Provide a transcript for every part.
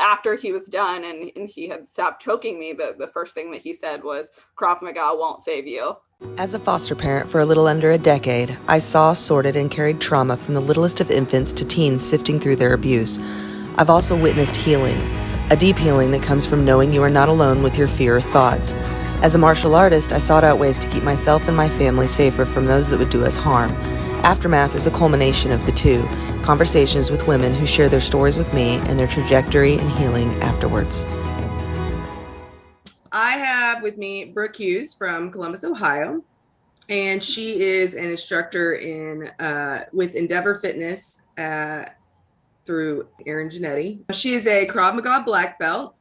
after he was done and he had stopped choking me, the first thing that he said was, Krav Maga won't save you. As a foster parent for a little under a decade, I saw, sorted, and carried trauma from the littlest of infants to teens sifting through their abuse. I've also witnessed healing, a deep healing that comes from knowing you are not alone with your fear or thoughts. As a martial artist, I sought out ways to keep myself and my family safer from those that would do us harm. Aftermath is a culmination of the two, conversations with women who share their stories with me and their trajectory and healing afterwards. I have with me Brooke Hughes from Columbus, Ohio, and she is an instructor in with Endeavor Fitness through Erin Janetti. She is a Krav Maga black belt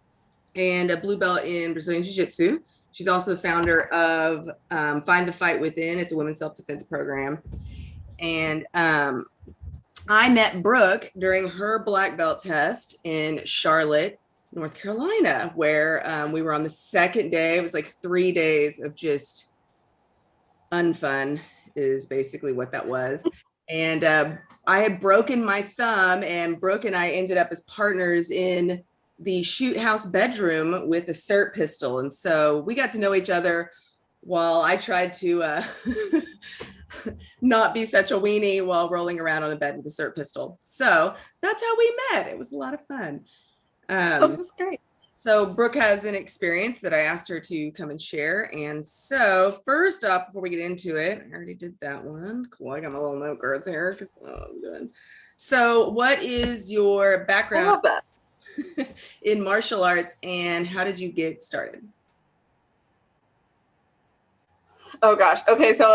and a blue belt in Brazilian Jiu-Jitsu. She's also the founder of Find the Fight Within. It's a women's self-defense program. And I met Brooke during her black belt test in Charlotte, North Carolina, where we were on the second day. It was like 3 days of just unfun is basically what that was. And I had broken my thumb, and Brooke and I ended up as partners in the shoot house bedroom with a sirt pistol. And so we got to know each other while I tried to not be such a weenie while rolling around on a bed with a sirt pistol. So that's how we met. It was a lot of fun. That was great. So Brooke has an experience that I asked her to come and share. And so first off, before we get into it, I already did that one. Cool. I got my little note cards here because I'm good. So what is your background in martial arts and how did you get started? Oh gosh. Okay. So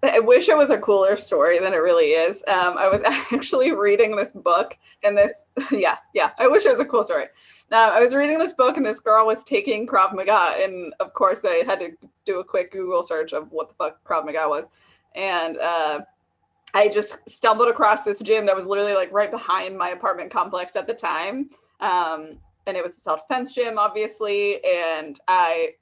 I wish it was a cooler story than it really is. I was actually reading this book and yeah, I wish it was a cool story. I was reading this book and this girl was taking Krav Maga, and of course they had to do a quick Google search of what the fuck Krav Maga was. And I just stumbled across this gym that was literally like right behind my apartment complex at the time. And it was a self-defense gym, obviously. And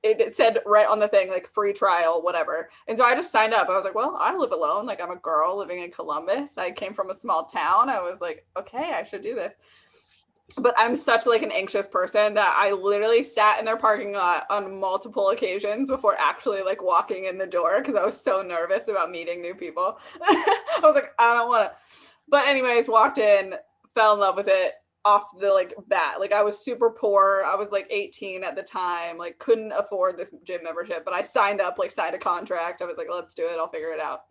it said right on the thing, like free trial, whatever. And so I just signed up. I was like, well, I live alone. Like I'm a girl living in Columbus. I came from a small town. I was like, okay, I should do this. But I'm such like an anxious person that I literally sat in their parking lot on multiple occasions before actually like walking in the door because I was so nervous about meeting new people. I was like, I don't want to. But anyways, walked in, fell in love with it off the like bat. Like I was super poor. I was like 18 at the time, like couldn't afford this gym membership, but I signed up, like signed a contract. I was like, let's do it. I'll figure it out.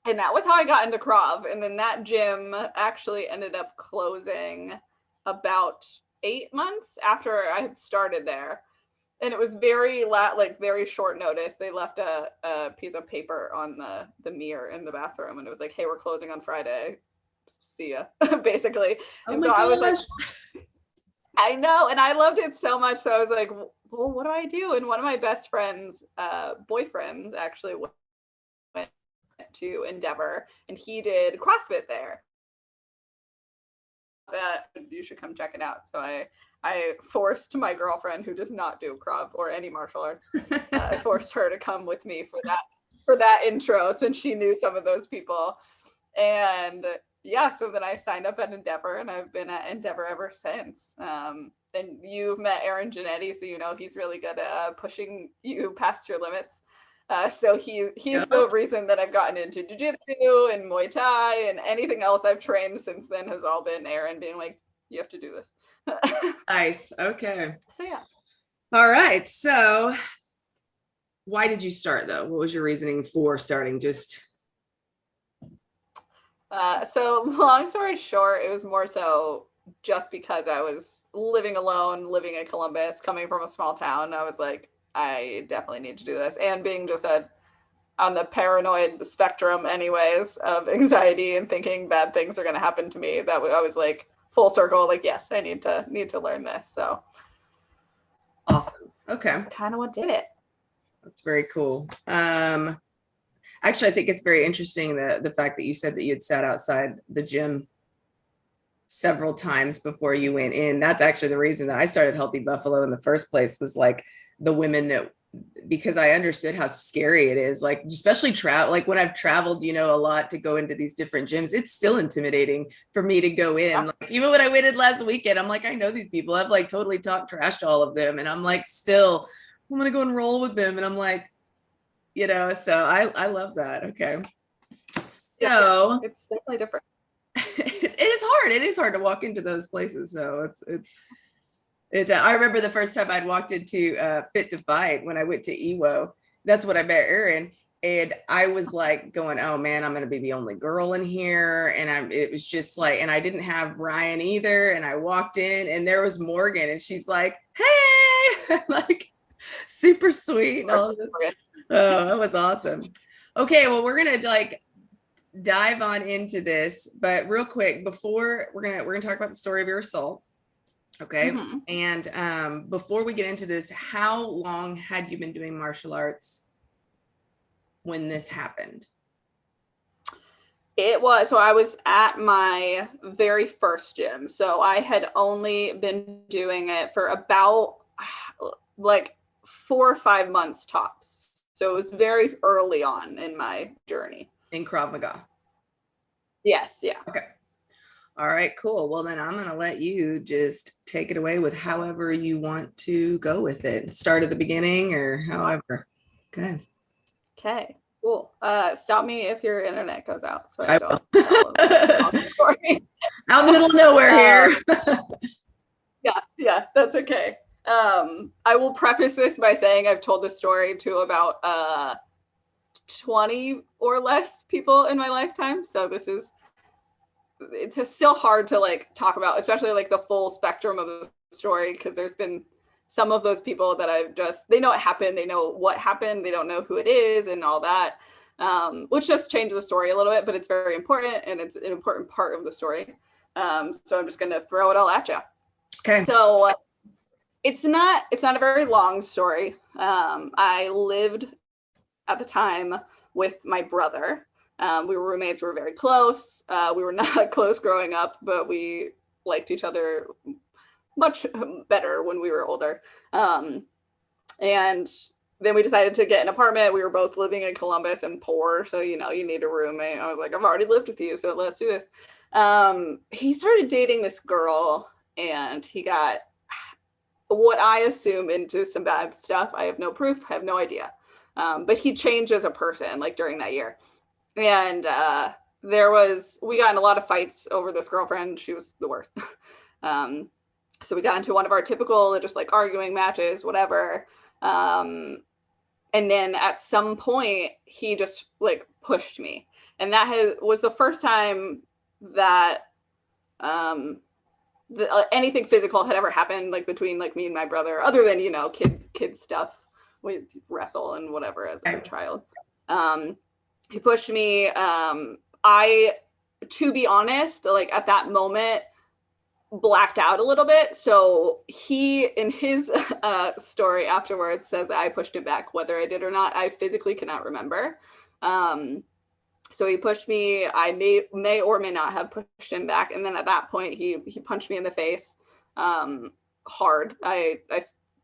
And that was how I got into Krav. And then that gym actually ended up closing about 8 months after I had started there. And it was very short notice. They left a piece of paper on the mirror in the bathroom. And it was like, hey, we're closing on Friday. See ya, basically. And so I was like, I know. And I loved it so much. So I was like, well, what do I do? And one of my best friends, boyfriends actually went to Endeavor and he did CrossFit there. You should come check it out. So I forced my girlfriend, who does not do Krav or any martial arts, I forced her to come with me for that intro since she knew some of those people. And yeah, so then I signed up at Endeavor and I've been at Endeavor ever since. And you've met Erin Janetti, so you know he's really good at pushing you past your limits. So he's the reason that I've gotten into jiu-jitsu and Muay Thai, and anything else I've trained since then has all been Erin being like, you have to do this. Nice. Okay. So yeah. All right. So why did you start though? What was your reasoning for starting? So long story short, it was more so just because I was living alone, living in Columbus, coming from a small town. I was like, I definitely need to do this. And being just on the paranoid spectrum anyways of anxiety and thinking bad things are going to happen to me, that I was like full circle, like, yes, I need to learn this. So awesome. Okay. That's kind of what did it. That's very cool. Actually, I think it's very interesting the fact that you said that you had sat outside the gym several times before you went in. That's actually the reason that I started Healthy Buffalo in the first place, was like the women because I understood how scary it is, like especially travel, like when I've traveled, you know, a lot to go into these different gyms, it's still intimidating for me to go in. Yeah. Like, even when I waited last weekend, I'm like, I know these people, I've like totally talked trash to all of them, and I'm like, still, I'm gonna go and roll with them, and I'm like, you know, so I love that. Okay, so it's definitely different. it is hard to walk into those places, so it's I remember the first time I'd walked into Fit to Fight when I went to EWO. That's when I met Erin. And I was like going, oh man, I'm gonna be the only girl in here. And it was just like, and I didn't have Ryan either. And I walked in and there was Morgan, and she's like, hey, like super sweet. Oh, it was awesome. Okay, well, we're gonna like dive on into this, but real quick, before we're gonna talk about the story of your assault. Okay. Mm-hmm. And before we get into this, how long had you been doing martial arts when this happened? It was, so I was at my very first gym. So I had only been doing it for about like 4 or 5 months tops. So it was very early on in my journey. In Krav Maga? Yes. Yeah. Okay. All right, cool. Well, then I'm going to let you just take it away with however you want to go with it. Start at the beginning or however. Good. Okay, cool. Stop me if your internet goes out so I I don't tell a long story. Out in the middle of nowhere here. Yeah, that's okay. I will preface this by saying I've told this story to about 20 or less people in my lifetime. So it's still hard to like talk about, especially like the full spectrum of the story, because there's been some of those people that they know it happened, they know what happened, they don't know who it is and all that, which just changes the story a little bit, but it's very important and it's an important part of the story. So I'm just going to throw it all at you. Okay. So it's not a very long story. I lived at the time with my brother. We were roommates. We were very close. We were not close growing up, but we liked each other much better when we were older. And then we decided to get an apartment. We were both living in Columbus and poor, so you need a roommate. I was like, I've already lived with you, so let's do this. He started dating this girl, and he got what I assume into some bad stuff. I have no proof. I have no idea. But he changed as a person, like during that year. And we got in a lot of fights over this girlfriend. She was the worst. So we got into one of our typical just like arguing matches, whatever. And then at some point he just like pushed me. And that was the first time that anything physical had ever happened like between like me and my brother, other than, kid stuff. We wrestle and whatever as a child. He pushed me. To be honest, like at that moment, blacked out a little bit. So he, in his story afterwards, says that I pushed him back. Whether I did or not, I physically cannot remember. So he pushed me. I may or may not have pushed him back. And then at that point, he punched me in the face hard. I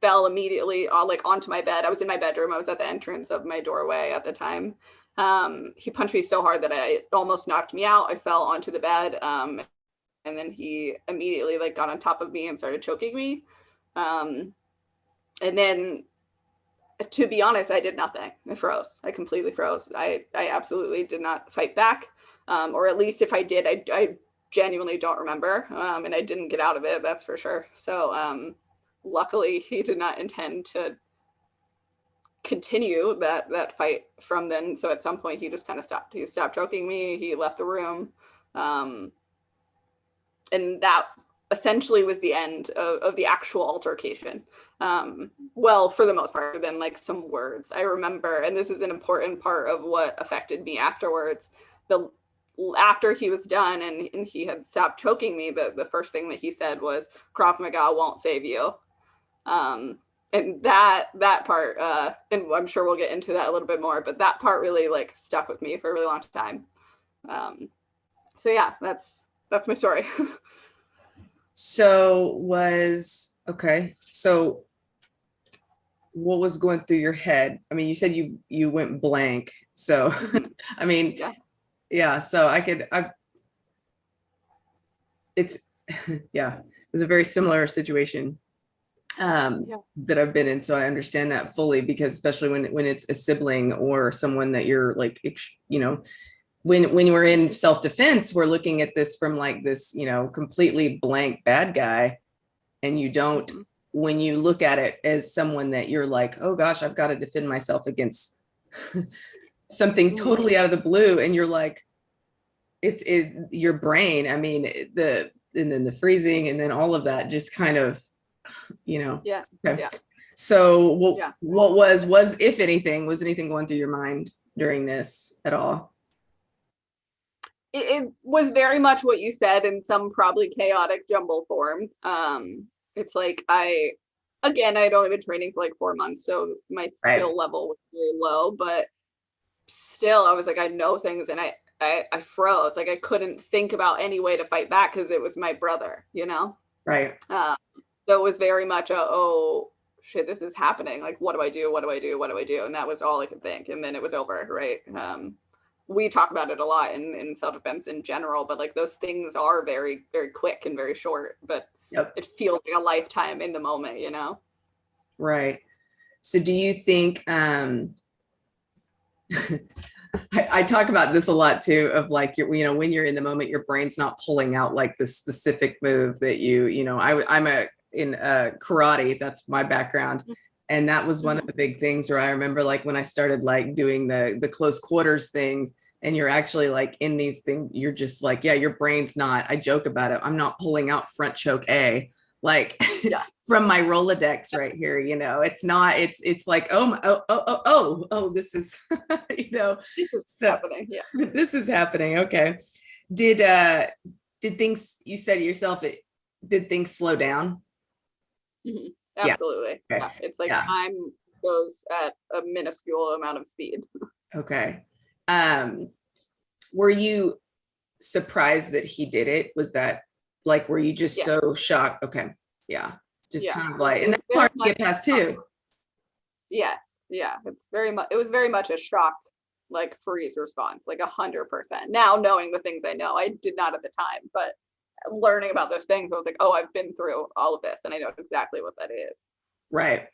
fell immediately like onto my bed. I was in my bedroom. I was at the entrance of my doorway at the time. He punched me so hard that it almost knocked me out. I fell onto the bed. And then he immediately like got on top of me and started choking me. And then, to be honest, I did nothing. I froze. I completely froze. I absolutely did not fight back. Or at least if I did, I genuinely don't remember. And I didn't get out of it, that's for sure. So luckily he did not intend to continue that fight from then. So at some point he just kind of stopped. He stopped choking me. He left the room. And that essentially was the end of the actual altercation. Well, for the most part, then like some words I remember, and this is an important part of what affected me afterwards. After he was done and he had stopped choking me, the first thing that he said was, Krav Maga won't save you. And that part, and I'm sure we'll get into that a little bit more, but that part really like stuck with me for a really long time. So yeah, that's my story. So what was going through your head? I mean, you said you went blank. So, I mean, yeah, so it's, yeah, it was a very similar situation that I've been in. So I understand that fully, because especially when it's a sibling or someone that you're like, you know, when we're in self-defense, we're looking at this from like this, you know, completely blank bad guy. And you don't, when you look at it as someone that you're like, oh gosh, I've got to defend myself against something totally out of the blue. And you're like, it's your brain. I mean, and then the freezing and then all of that just kind of, you know. Yeah. Okay. Yeah. So what was, if anything, was anything going through your mind during this at all? It was very much what you said, in some probably chaotic jumble form. It's like I'd only been training for like 4 months, so my skill level was very low, but still I was like, I know things, and I froze. Like I couldn't think about any way to fight back because it was my brother, you know? Right. So it was very much oh shit, this is happening. Like, what do I do? What do I do? What do I do? And that was all I could think. And then it was over, right? We talk about it a lot in self-defense in general, but like those things are very, very quick and very short, but it feels like a lifetime in the moment, you know? Right. So do you think, I talk about this a lot too, of like, you know, when you're in the moment, your brain's not pulling out like the specific move that you know, I'm in karate, that's my background. And that was one of the big things where I remember like when I started like doing the close quarters things, and you're actually like in these things, you're just like, yeah, your brain's not, I joke about it, I'm not pulling out front choke A, like from my Rolodex right here, you know, it's not, it's like, oh, this is, you know, this is happening. Yeah. This is happening. Okay. Did things, you said to yourself, did things slow down? Absolutely. Yeah. It's like time goes at a minuscule amount of speed. Okay. Were you surprised that he did it? Was that like, were you just so shocked? Okay. Yeah. Just kind of like, and that's hard to get past too. Yes. Yeah. It was very much a shock, like freeze response, like 100%. Now knowing the things I know, I did not at the time, but learning about those things, I was like, oh, I've been through all of this and I know exactly what that is. Right.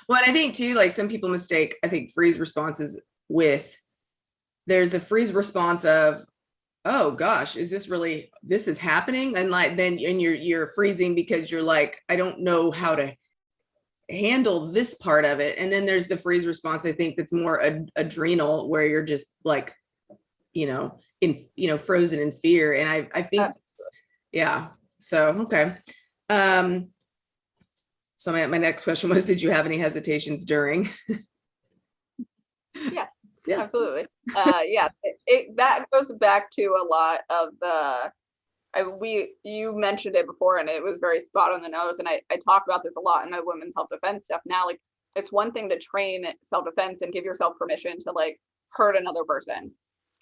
Well, and I think too, like some people mistake, I think freeze responses with, there's a freeze response of, oh gosh, this is happening? And like, then, and you're freezing because you're like, I don't know how to handle this part of it. And then there's the freeze response, I think that's more adrenal, where you're just like, you know, frozen in fear. And I think, yeah. So, okay. So my next question was, did you have any hesitations during? Yes. Yeah, absolutely. That goes back to a lot of you mentioned it before, and it was very spot on the nose. And I talk about this a lot in my women's self-defense stuff now. Like, it's one thing to train self-defense and give yourself permission to like hurt another person.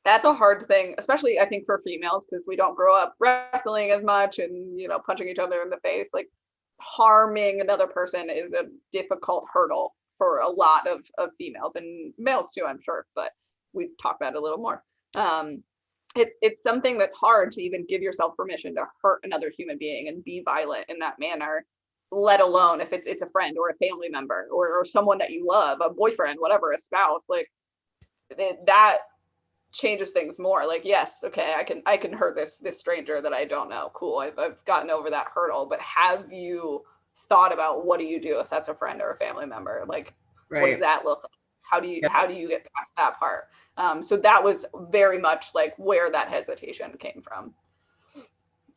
That's a hard thing, especially I think for females, because we don't grow up wrestling as much and, you know, punching each other in the face. Like, harming another person is a difficult hurdle for a lot of females and males too, I'm sure, but we talk about it a little more. It's something that's hard to even give yourself permission to hurt another human being and be violent in that manner, let alone if it's a friend or a family member or someone that you love, a boyfriend, whatever, a spouse. Like that changes things more. Like, yes, okay, I can hurt this stranger that I don't know. Cool, I've gotten over that hurdle. But have you thought about, what do you do if that's a friend or a family member? Like, what does that look like? How do you get past that part? So that was very much like where that hesitation came from.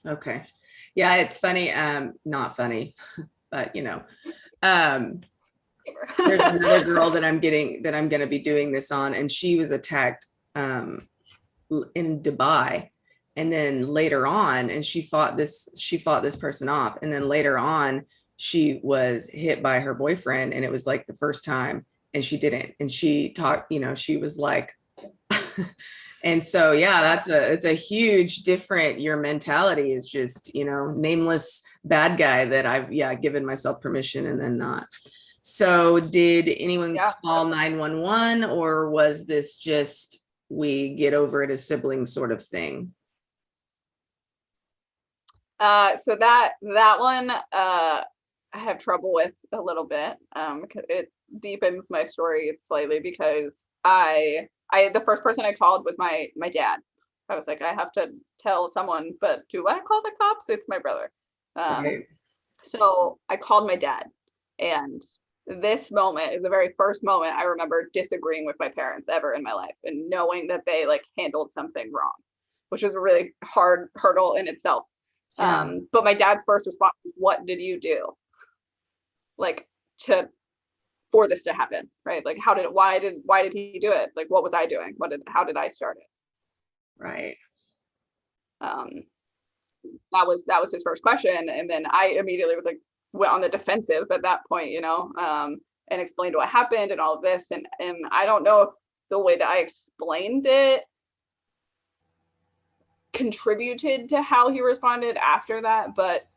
Okay. Yeah, it's funny. Not funny, but you know, there's another girl that I'm going to be doing this on, and she was attacked in Dubai, and then later on, and she fought this person off, and then later on she was hit by her boyfriend, and it was like the first time, and she didn't, and she talked, you know, she was like and so yeah, it's a huge different, your mentality is just, you know, nameless bad guy that I've given myself permission and then not. So did anyone Yeah. call 911, or was this just we get over it as siblings sort of thing? So that one I have trouble with a little bit, because it deepens my story slightly, because I the first person I called was my dad. I was like, I have to tell someone, but do I call the cops? It's my brother. Um, Right. so I called my dad, and this moment is the very first moment I remember disagreeing with my parents ever in my life, and knowing that they like handled something wrong, which was a really hard hurdle in itself. Yeah. But my dad's first response was, "What did you do, like, to for this to happen?" Right? Like, why did he do it? Like, what was I doing? How did I start it? Right. Um, that was his first question, and then I immediately was like, went on the defensive at that point, and explained what happened and all of this, and I don't know if the way that I explained it contributed to how he responded after that, but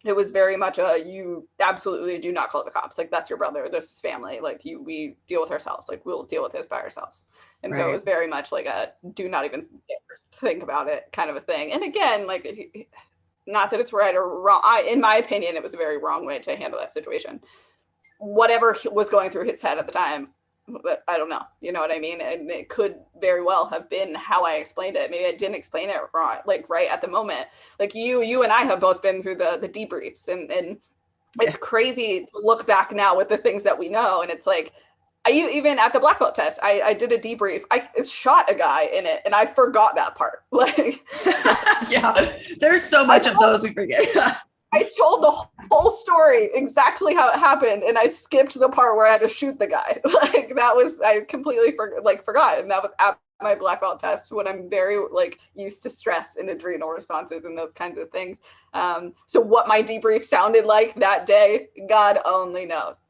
it was very much a, you absolutely do not call the cops. Like, that's your brother. This is family. Like, we deal with ourselves. Like, we'll deal with this by ourselves. And so it Right. was very much like a, do not even think about it kind of a thing. And again, like, if you, not that it's right or wrong. In my opinion, it was a very wrong way to handle that situation. Whatever was going through his head at the time, but I don't know. You know what I mean? And it could very well have been how I explained it. Maybe I didn't explain it wrong, like right at the moment. Like you and I have both been through the debriefs, and Yeah. it's crazy to look back now with the things that we know. And it's like, I even at the black belt test, I did a debrief. I shot a guy in it, and I forgot that part. Like, Yeah. There's so much of those we forget. I told the whole story exactly how it happened, and I skipped the part where I had to shoot the guy. Like, that was, I completely forgot, and that was at my black belt test, when I'm very like used to stress and adrenal responses and those kinds of things. So what my debrief sounded like that day, God only knows.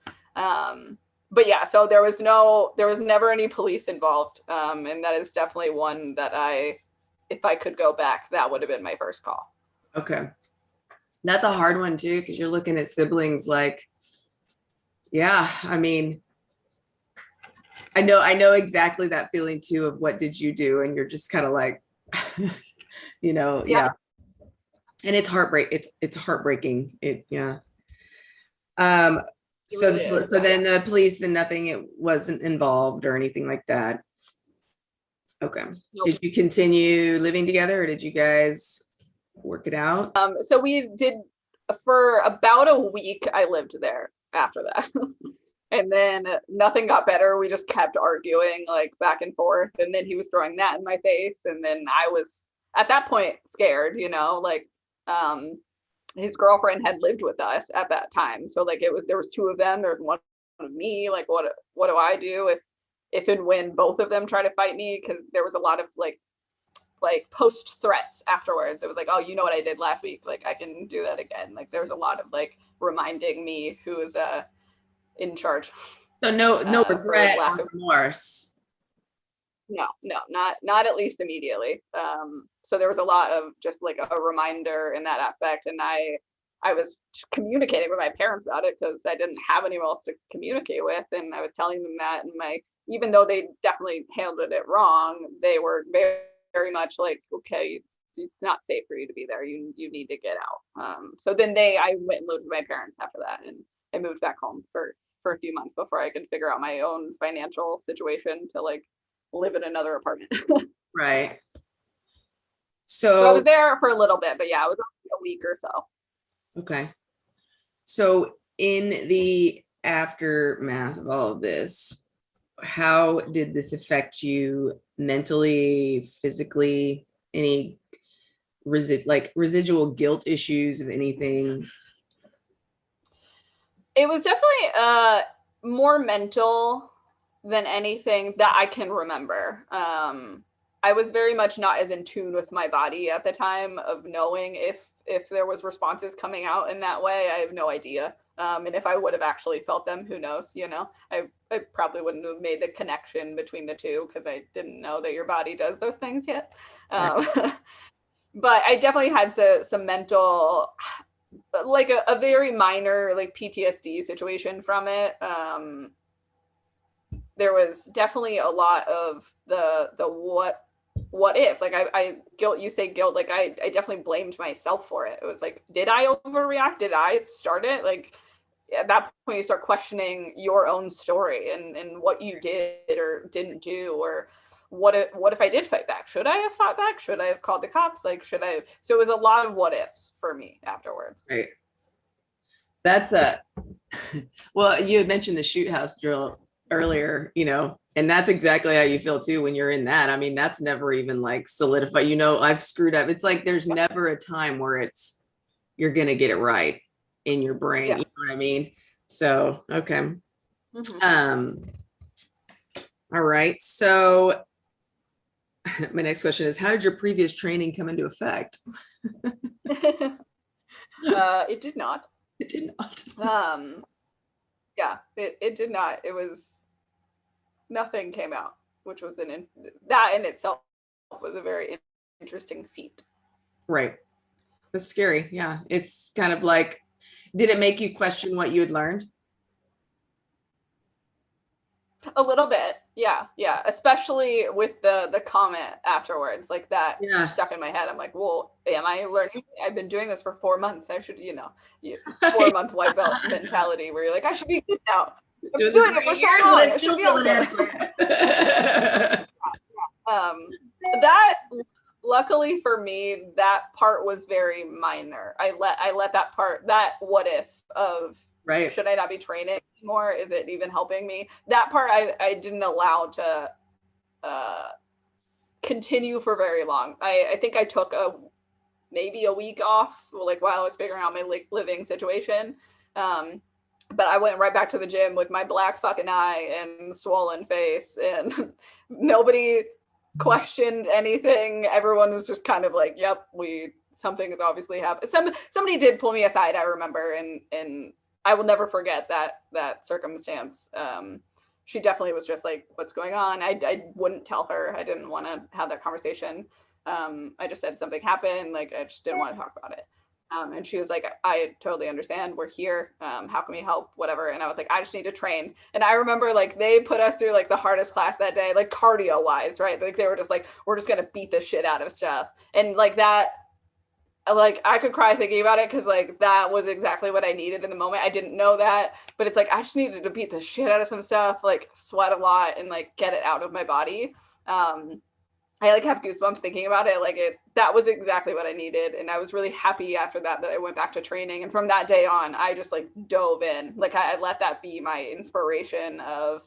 But yeah, so there was never any police involved, and that is definitely one that if I could go back, that would have been my first call. Okay. That's a hard one too, because you're looking at siblings like, yeah, I mean, I know exactly that feeling too of what did you do? And you're just kind of like, Yeah. yeah. And it's it's heartbreaking. Yeah. So Really is. so then the police and nothing, it wasn't involved or anything like that. Okay. Nope. Did you continue living together, or did you guys work it out? So we did, for about a week, I lived there after that. And then nothing got better. We just kept arguing, like, back and forth. And then he was throwing that in my face. And then I was at that point scared, like, his girlfriend had lived with us at that time. So like, there was two of them, there was one of me. Like, what do I do if and when both of them try to fight me? Because there was a lot of like post threats afterwards. It was like, oh, you know what I did last week, like, I can do that again. Like, there's a lot of like reminding me who is in charge. So no regret lack or of remorse. No, not at least immediately. So there was a lot of just like a reminder in that aspect, and I was communicating with my parents about it because I didn't have anyone else to communicate with, and I was telling them that, and even though they definitely handled it wrong, they were very, very much like, okay, it's not safe for you to be there. You need to get out. So then I went and lived with my parents after that, and I moved back home for a few months before I could figure out my own financial situation to like live in another apartment. Right. So I was So, there for a little bit, but yeah, it was a week or so. okay. So in the aftermath of all of this, how did this affect you mentally, physically, any residual guilt issues of anything? It was definitely more mental than anything that I can remember. I was very much not as in tune with my body at the time of knowing if there was responses coming out in that way. I have no idea. And if I would have actually felt them, who knows? I probably wouldn't have made the connection between the two because I didn't know that your body does those things yet. Right. But I definitely had some mental like a very minor like PTSD situation from it. There was definitely a lot of the what if, like I guilt, you say guilt, like I definitely blamed myself for it. It was like, did I overreact? Did I start it? Like at that point you start questioning your own story and what you did or didn't do, or what if I did fight back? Should I have fought back? Should I have called the cops? Like, should I have? So it was a lot of what ifs for me afterwards. Right. That's a well, you had mentioned the shoot house drill earlier, and that's exactly how you feel too when you're in that. I mean, that's never even like solidified, I've screwed up. It's like there's never a time where you're gonna get it right in your brain. Yeah. You know what I mean? So okay. All right. So my next question is, how did your previous training come into effect? It did not. It did not. Yeah, it did not. It was, nothing came out, which was that in itself was a very interesting feat. Right. That's scary. Yeah. It's kind of like, did it make you question what you had learned? A little bit. Yeah. Especially with the comment afterwards, like that stuck in my head. I'm like, well, am I learning? I've been doing this for 4 months. I should, 4-month white belt mentality where you're like, I should be good now. I'm doing it for so long. I should be able to. That, luckily for me, that part was very minor. I let that part, that what if of, right, should I not be training anymore? Is it even helping me? That part I didn't allow to continue for very long. I think I took maybe a week off, like while I was figuring out my living situation. But I went right back to the gym with my black fucking eye and swollen face, and nobody questioned anything. Everyone was just kind of like, yep, something is obviously happened. Somebody did pull me aside, I remember, and I will never forget that circumstance. She definitely was just like, what's going on? I wouldn't tell her. I didn't want to have that conversation. I just said something happened. Like, I just didn't want to talk about it. And she was like, I totally understand. We're here. How can we help? Whatever. And I was like, I just need to train. And I remember like they put us through like the hardest class that day, like cardio wise, right? Like they were just like, we're just going to beat the shit out of stuff. And like that, like I could cry thinking about it, because like that was exactly what I needed in the moment. I didn't know that, but it's like I just needed to beat the shit out of some stuff, like sweat a lot and like get it out of my body. I like have goosebumps thinking about it. Like that was exactly what I needed. And I was really happy after that I went back to training. And from that day on, I just like dove in. Like I let that be my inspiration of,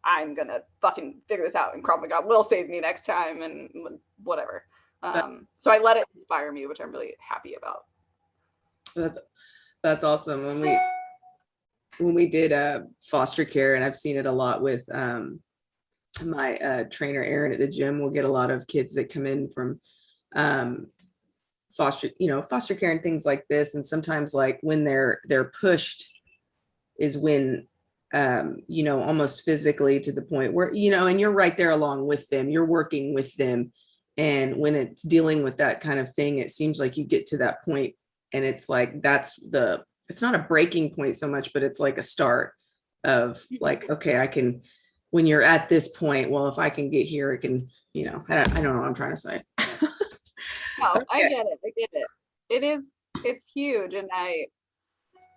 I'm going to fucking figure this out, and Krav Maga will save me next time and whatever. So I let it inspire me, which I'm really happy about. That's awesome. When we did foster care, and I've seen it a lot with my trainer Aaron at the gym, we'll get a lot of kids that come in from foster care and things like this. And sometimes like when they're pushed is when almost physically, to the point where, and you're right there along with them, you're working with them. And when it's dealing with that kind of thing, it seems like you get to that point and it's like, it's not a breaking point so much, but it's like a start of like, okay, when you're at this point, well, if I can get here, it can, I don't know what I'm trying to say. No, okay. I get it. It's huge. And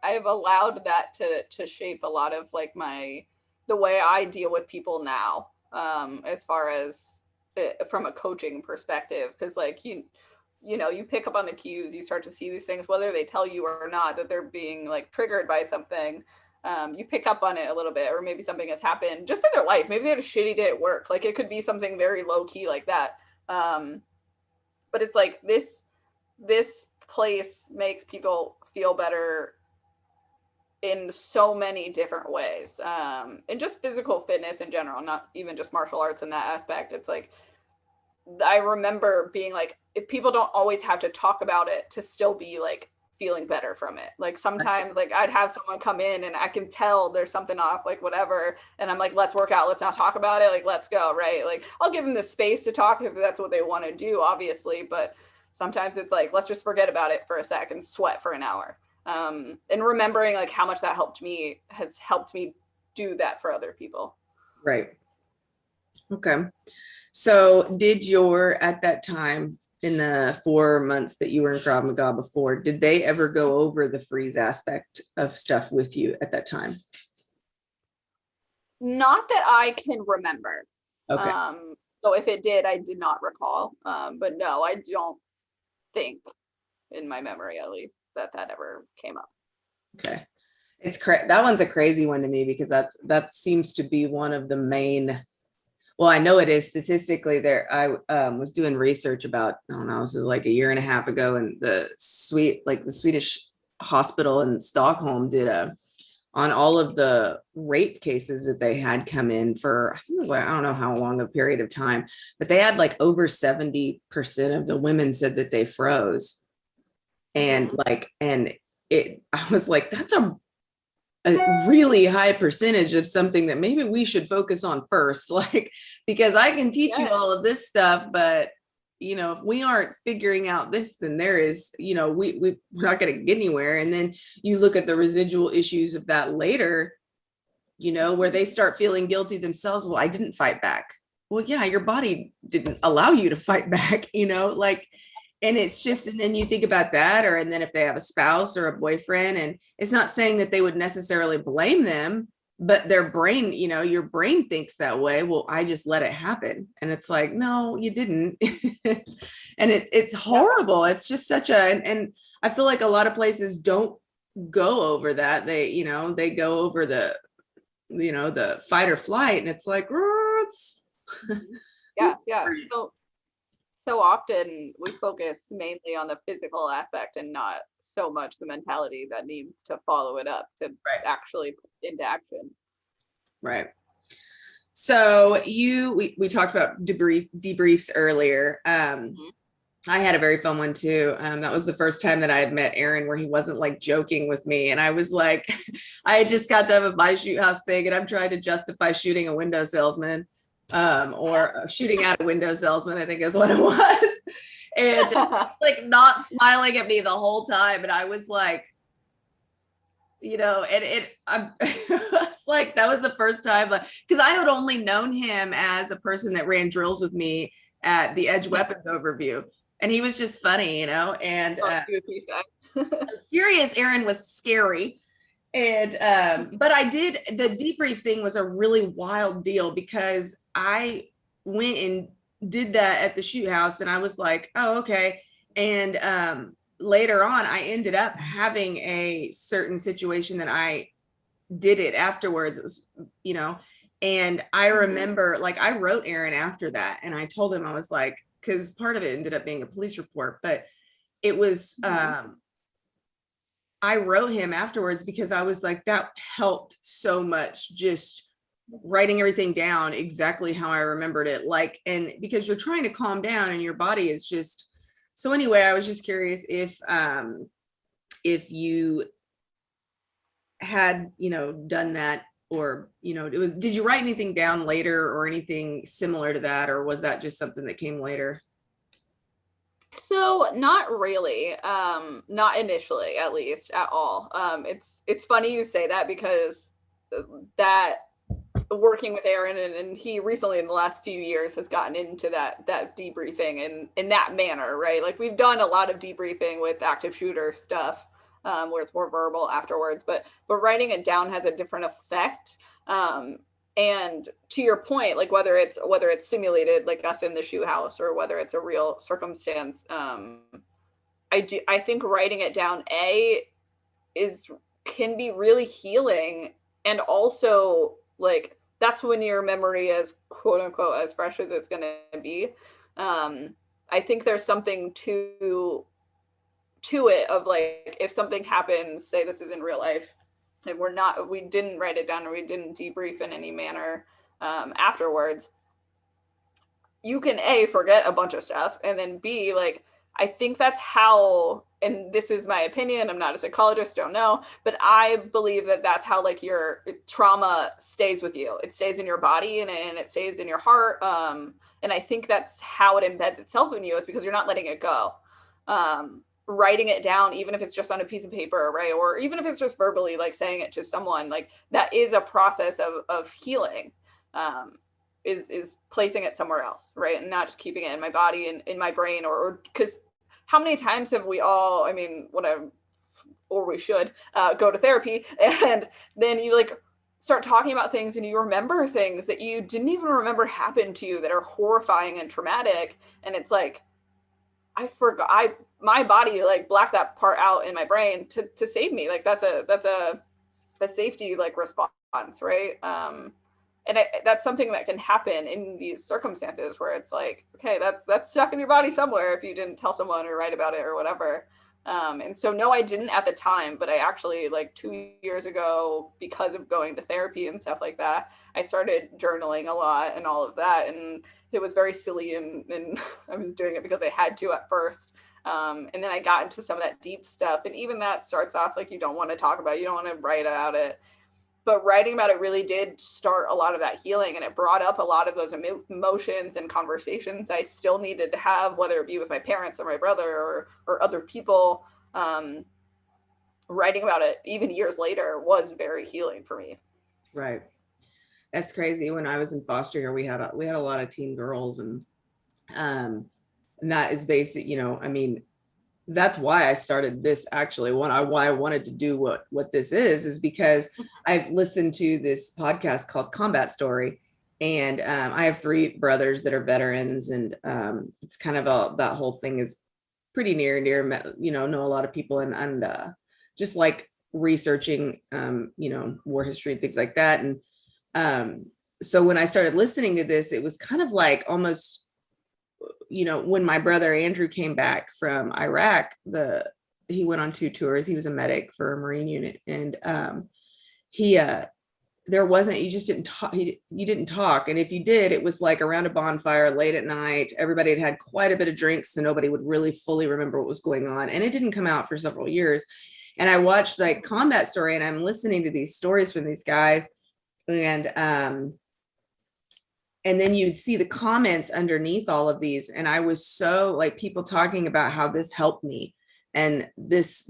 I've allowed that to shape a lot of like the way I deal with people now, as far as from a coaching perspective, because like you pick up on the cues, you start to see these things, whether they tell you or not that they're being like triggered by something. You pick up on it a little bit, or maybe something has happened just in their life. Maybe they had a shitty day at work. Like it could be something very low key like that. But it's like this place makes people feel better in so many different ways. And just physical fitness in general, not even just martial arts in that aspect. It's like, I remember being like, if people don't always have to talk about it to still be like feeling better from it. Like sometimes like I'd have someone come in and I can tell there's something off, like whatever. And I'm like, let's work out. Let's not talk about it. Like, let's go. Right. Like I'll give them the space to talk if that's what they want to do, obviously. But sometimes it's like, let's just forget about it for a sec and sweat for an hour. And remembering like how much that has helped me do that for other people. Right. Okay. So at that time, in the 4 months that you were in Krav Maga before, did they ever go over the freeze aspect of stuff with you at that time? Not that I can remember. Okay. So if it did, I did not recall. But no, I don't think, in my memory at least, that ever came up. Okay. That one's a crazy one to me because that seems to be one of the main. Well, I know it is statistically there. I was doing research about, I don't know, this is like a year and a half ago, and the Swedish hospital in Stockholm did on all of the rape cases that they had come in for, I think it was like, I don't know how long a period of time, but they had like over 70% of the women said that they froze. And I was like, that's a really high percentage of something that maybe we should focus on first, like, because I can teach you all of this stuff, but if we aren't figuring out this, then there is, we're not going to get anywhere. And then you look at the residual issues of that later, where they start feeling guilty themselves. Well, I didn't fight back. Well, yeah, your body didn't allow you to fight back, like, and it's just, and then you think about that, and then if they have a spouse or a boyfriend, and it's not saying that they would necessarily blame them, but their brain, your brain thinks that way. Well, I just let it happen. And it's like, no, you didn't. And it's horrible. It's just and I feel like a lot of places don't go over that. They go over the fight or flight, and it's like, yeah. So often we focus mainly on the physical aspect and not so much the mentality that needs to follow it up to actually put into action. Right. So we talked about debriefs earlier. I had a very fun one too. That was the first time that I had met Aaron where he wasn't like joking with me. And I was like, I had just got done with my shoot house thing, and I'm trying to justify shooting a window salesman. Or shooting at a window salesman, I think is what it was. And like not smiling at me the whole time. And I was like, it's like, that was the first time, like, because I had only known him as a person that ran drills with me at the Edge Weapons overview. And he was just funny, and serious Aaron was scary. And but the debrief thing was a really wild deal because I went and did that at the shoot house, and I was like, oh, okay. And later on, I ended up having a certain situation that I did it afterwards. It was, and I remember, like, I wrote Aaron after that, and I told him, I was like, because part of it ended up being a police report, but it was I wrote him afterwards because I was like, that helped so much, just writing everything down exactly how I remembered it. Like, and because you're trying to calm down and your body is just, so anyway, I was just curious if you had, done that, or, did you write anything down later or anything similar to that? Or was that just something that came later? So not really, not initially, at least at all. It's funny you say that because that working with Aaron and he recently in the last few years has gotten into that debriefing and in that manner, right? Like we've done a lot of debriefing with active shooter stuff, where it's more verbal afterwards, but writing it down has a different effect. And to your point, like whether it's simulated like us in the shoe house or whether it's a real circumstance, I think writing it down can be really healing, and also like that's when your memory is quote unquote as fresh as it's going to be. I think there's something to it of like if something happens, say this is in real life, and we didn't write it down or we didn't debrief in any manner afterwards, you can forget a bunch of stuff, and then B, like I think that's how, and this is my opinion, I'm not a psychologist, don't know, but I believe that that's how like your trauma stays with you. It stays in your body and it stays in your heart, and I think that's how it embeds itself in you, is because you're not letting it go. writing it down, even if it's just on a piece of paper, right? Or even if it's just verbally, like saying it to someone, like that is a process of healing, is placing it somewhere else, right? And not just keeping it in my body and in my brain, or because how many times have we all, I mean, or we should go to therapy, and then you like start talking about things and you remember things that you didn't even remember happened to you that are horrifying and traumatic. And it's like, I forgot, my body like blacked that part out in my brain to save me. Like that's a safety like response, right? And that's something that can happen in these circumstances where it's like, okay, that's stuck in your body somewhere if you didn't tell someone or write about it or whatever. And so, no, I didn't at the time, but I actually, like 2 years ago, because of going to therapy and stuff like that, I started journaling a lot and all of that. And it was very silly, and I was doing it because I had to at first. And then I got into some of that deep stuff. And even that starts off like you don't want to talk about, you don't want to write about it. But writing about it really did start a lot of that healing, and it brought up a lot of those emotions and conversations I still needed to have, whether it be with my parents or my brother or other people. Writing about it even years later was very healing for me. Right. That's crazy. When I was in foster care, we had a lot of teen girls, and that is basic, I mean, that's why I started this actually. Why I wanted to do what this is because I've listened to this podcast called Combat Story, and I have 3 brothers that are veterans, and it's kind of that whole thing is pretty near and dear, know a lot of people, and just like researching, war history and things like that. And so when I started listening to this, it was kind of like almost, when my brother Andrew came back from Iraq, he went on 2 tours. He was a medic for a Marine unit, and there wasn't, you just didn't talk. You didn't talk, and if you did, it was like around a bonfire late at night. Everybody had had quite a bit of drinks, so nobody would really fully remember what was going on, and it didn't come out for several years. And I watched like Combat Story, and I'm listening to these stories from these guys, and then you'd see the comments underneath all of these. And I was so like people talking about how this helped me. And this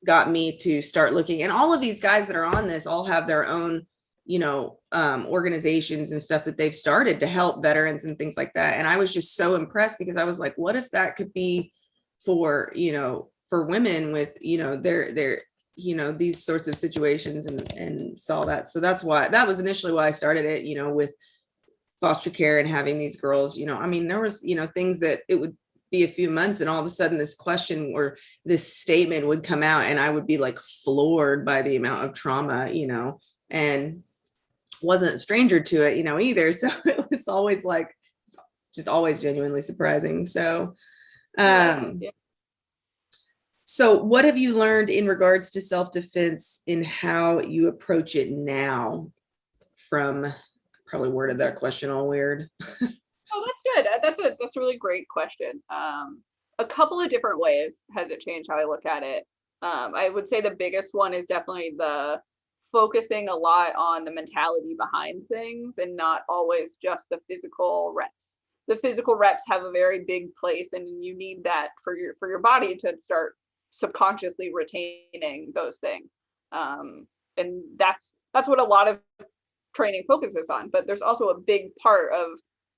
got me to start looking. And all of these guys that are on this all have their own, organizations and stuff that they've started to help veterans and things like that. And I was just so impressed because I was like, what if that could be for women with, their these sorts of situations, and saw that. So that was initially why I started it, with foster care and having these girls, I mean, there was, things that it would be a few months and all of a sudden this question or this statement would come out, and I would be like floored by the amount of trauma, and wasn't a stranger to it, either. So it was always like, just always genuinely surprising. So, So what have you learned in regards to self-defense in how you approach it now? From probably worded that question all weird. Oh, that's good. That's a really great question. A couple of different ways has it changed how I look at it. I would say the biggest one is definitely the focusing a lot on the mentality behind things and not always just the physical reps. The physical reps have a very big place, and you need that for your body to start subconsciously retaining those things. And that's what a lot of training focuses on, but there's also a big part of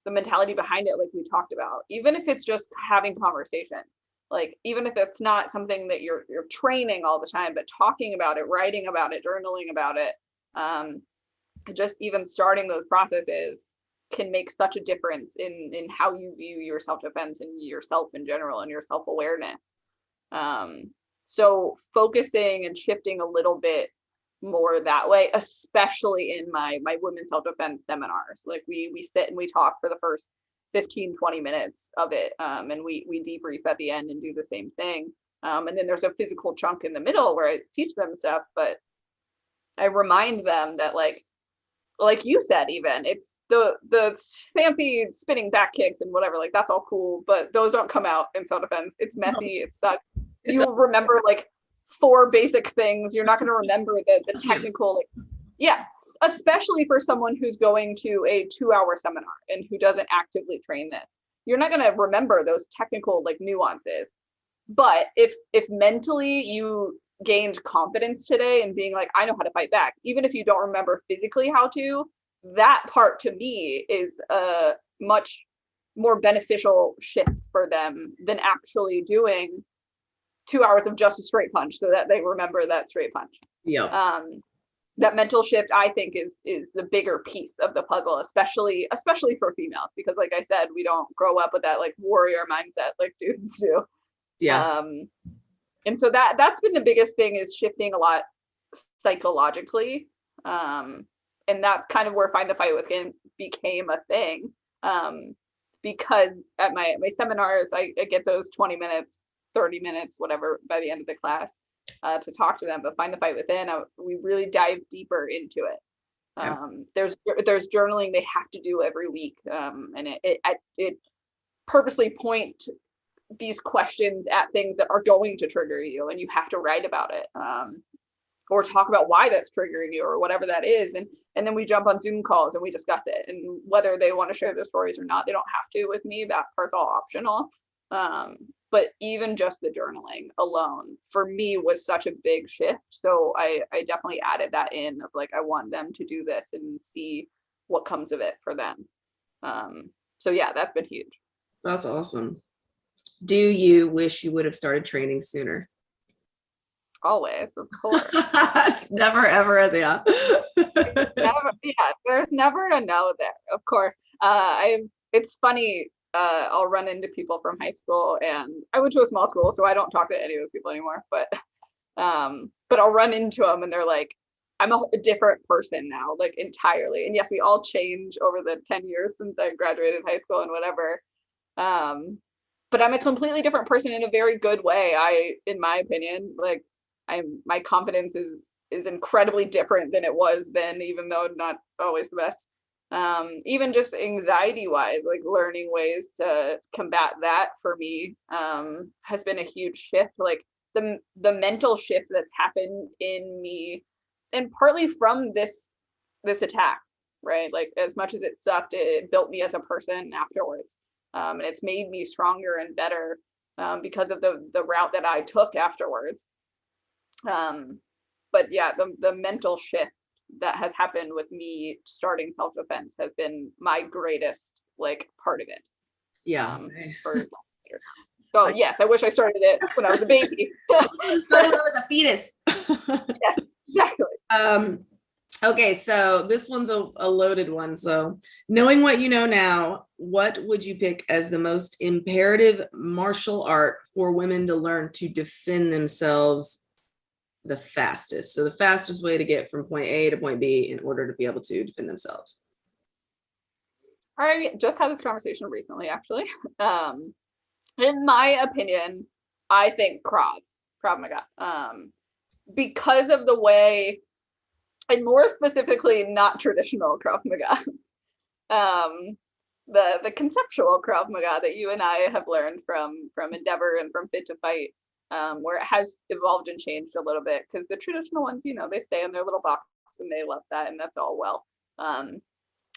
the mentality behind it, like we talked about. Even if it's just having conversation, like even if it's not something that you're training all the time, but talking about it, writing about it, journaling about it, just even starting those processes can make such a difference in how you view your self-defense and yourself in general and your self-awareness. So focusing and shifting a little bit more that way, especially in my women's self-defense seminars. Like we sit and we talk for the first 15-20 minutes of it, and we debrief at the end and do the same thing, and then there's a physical chunk in the middle where I teach them stuff, but I remind them that like you said, even it's the fancy spinning back kicks and whatever, like that's all cool, but those don't come out in self-defense. It's messy, it sucks. You'll remember like 4 basic things. You're not going to remember the technical, like, yeah, especially for someone who's going to a 2-hour seminar and who doesn't actively train this. You're not going to remember those technical like nuances, But if mentally you gained confidence today and being like, I know how to fight back, even if you don't remember physically how to, that part to me is a much more beneficial shift for them than actually doing 2 hours of just a straight punch so that they remember that straight punch. Yeah. That mental shift, I think, is the bigger piece of the puzzle, especially for females, because like I said, we don't grow up with that like warrior mindset like dudes do. Yeah. And so that's been the biggest thing, is shifting a lot psychologically. And that's kind of where Find the Fight Within became a thing. Because at my seminars, I get those 20 minutes, 30 minutes, whatever, by the end of the class to talk to them. But Find the Fight Within, we really dive deeper into it. There's journaling they have to do every week, and it purposely point these questions at things that are going to trigger you, and you have to write about it, or talk about why that's triggering you or whatever that is, and then we jump on Zoom calls and we discuss it, and whether they want to share their stories or not, they don't have to with me. That part's all optional. But even just the journaling alone for me was such a big shift. So I definitely added that in, of like, I want them to do this and see what comes of it for them. So yeah, that's been huge. That's awesome. Do you wish you would have started training sooner? Always, of course. It's never ever a yeah. There's never a no there, of course. It's funny, I'll run into people from high school, and I went to a small school, so I don't talk to any of those people anymore, but I'll run into them and they're like, I'm a different person now, like entirely. And yes, we all change over the 10 years since I graduated high school and whatever. But I'm a completely different person in a very good way. In my opinion, like my confidence is incredibly different than it was then, even though not always the best. Even just anxiety wise, like learning ways to combat that for me has been a huge shift. Like the mental shift that's happened in me, and partly from this attack, right? Like as much as it sucked, it built me as a person afterwards. And it's made me stronger and better because of the route that I took afterwards. But yeah, the mental shift that has happened with me starting self-defense has been my greatest like part of it. Yeah. So yes, I wish I started it when I was a baby. Started when I was a fetus. Yes, exactly. Okay, so this one's a loaded one. So knowing what you know now, what would you pick as the most imperative martial art for women to learn to defend themselves the fastest? So the fastest way to get from point A to point B in order to be able to defend themselves. I just had this conversation recently, actually. In my opinion, I think Krav Maga, because of the way, and more specifically, not traditional Krav Maga, the conceptual Krav Maga that you and I have learned from Endeavor and from Fit to Fight, where it has evolved and changed a little bit, because the traditional ones, they stay in their little box and they love that, and that's all well.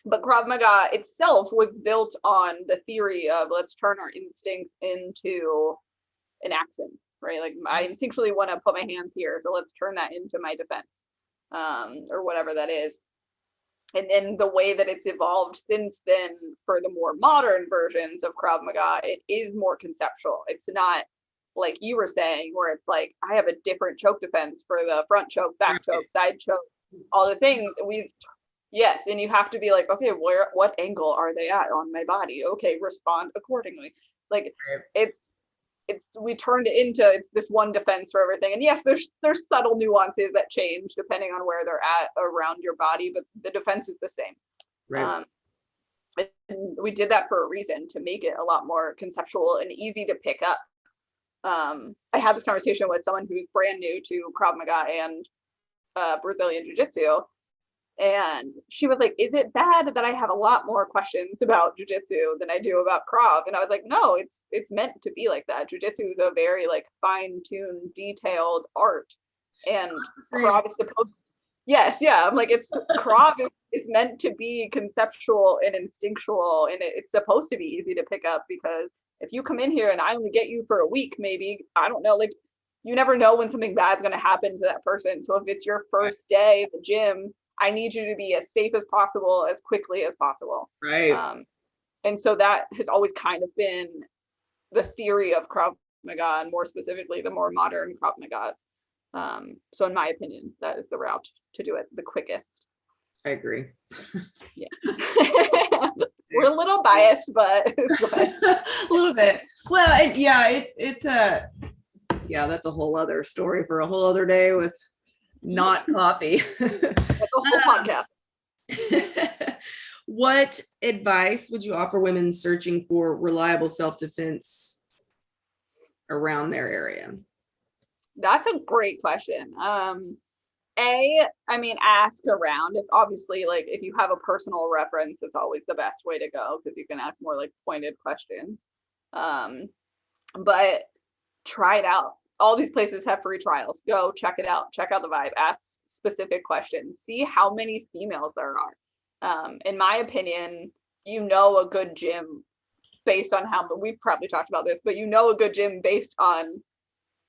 But Krav Maga itself was built on the theory of, let's turn our instincts into an action, right? Like I instinctually want to put my hands here, so let's turn that into my defense, or whatever that is. And then the way that it's evolved since then for the more modern versions of Krav Maga, it is more conceptual. It's not like you were saying, where it's like, I have a different choke defense for the front choke, back choke, side choke, all the things yes, and you have to be like, okay, what angle are they at on my body? Okay, respond accordingly. Like we turned it into, it's this one defense for everything. And yes, there's subtle nuances that change depending on where they're at around your body, but the defense is the same. Right. And we did that for a reason, to make it a lot more conceptual and easy to pick up. I had this conversation with someone who's brand new to Krav Maga and Brazilian Jiu-Jitsu. And she was like, is it bad that I have a lot more questions about jiu-jitsu than I do about Krav? And I was like, no, it's meant to be like that. Jiu-jitsu is a very like fine-tuned, detailed art. And Krav is supposed, yes, yeah. I'm like, Krav is meant to be conceptual and instinctual, and it's supposed to be easy to pick up because if you come in here and I only get you for a week, maybe, I don't know, like you never know when something bad's going to happen to that person. So if it's your first day at the gym, I need you to be as safe as possible, as quickly as possible. Right. And so that has always kind of been the theory of Krav Maga, and more specifically, the more modern Krav Magas. So in my opinion, that is the route to do it the quickest. I agree. Yeah. We're a little biased, but a little bit. Well, it's that's a whole other story for a whole other day with not coffee. That's a whole podcast. What advice would you offer women searching for reliable self-defense around their area? That's a great question. I mean, ask around. If obviously, like, if you have a personal reference, it's always the best way to go because you can ask more like pointed questions. But try it out. All these places have free trials. Go check it out. Check out the vibe. Ask specific questions. See how many females there are. In my opinion, you know a good gym based on how, we've probably talked about this, but you know a good gym based on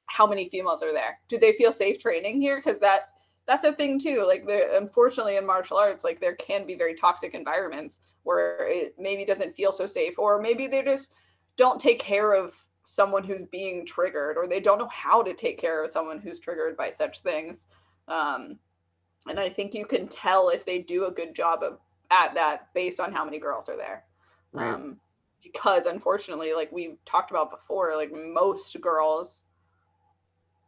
how many females are there. Do they feel safe training here? Because that's a thing too. Like, unfortunately in martial arts, like there can be very toxic environments where it maybe doesn't feel so safe, or maybe they just don't take care of someone who's being triggered, or they don't know how to take care of someone who's triggered by such things. And I think you can tell if they do a good job at that based on how many girls are there. Right. Because unfortunately, like we've talked about before, like most girls,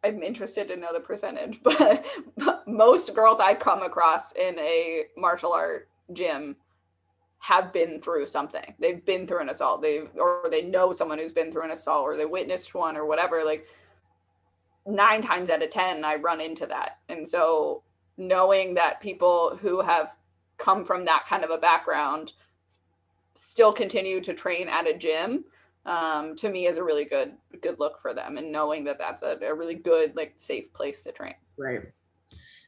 I'm interested to know the percentage, but most girls I come across in a martial art gym have been through something. They've been through an assault. Or they know someone who's been through an assault, or they witnessed one, or whatever. Like 9 times out of 10, I run into that. And so knowing that people who have come from that kind of a background still continue to train at a gym, to me is a really good look for them, and knowing that that's a really good, like, safe place to train. Right.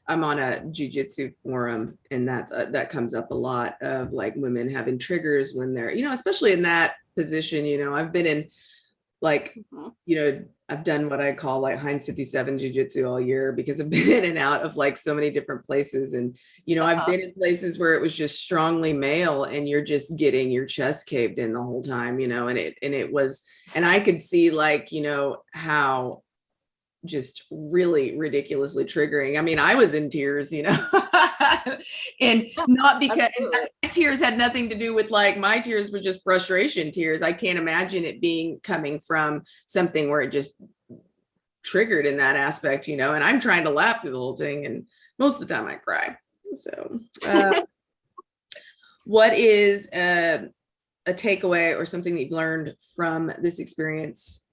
I'm on a jiu-jitsu forum, and that comes up a lot of like women having triggers when they're, especially in that position. I've been in like, I've done what I call like Heinz 57 jiu-jitsu all year because I've been in and out of like so many different places. And, I've been in places where it was just strongly male and you're just getting your chest caved in the whole time, and I could see like, how just really ridiculously triggering. I mean, I was in tears, and not because my tears had nothing to do with, like, my tears were just frustration tears. I can't imagine it coming from something where it just triggered in that aspect, and I'm trying to laugh through the whole thing, and most of the time I cry. So what is a takeaway or something that you've learned from this experience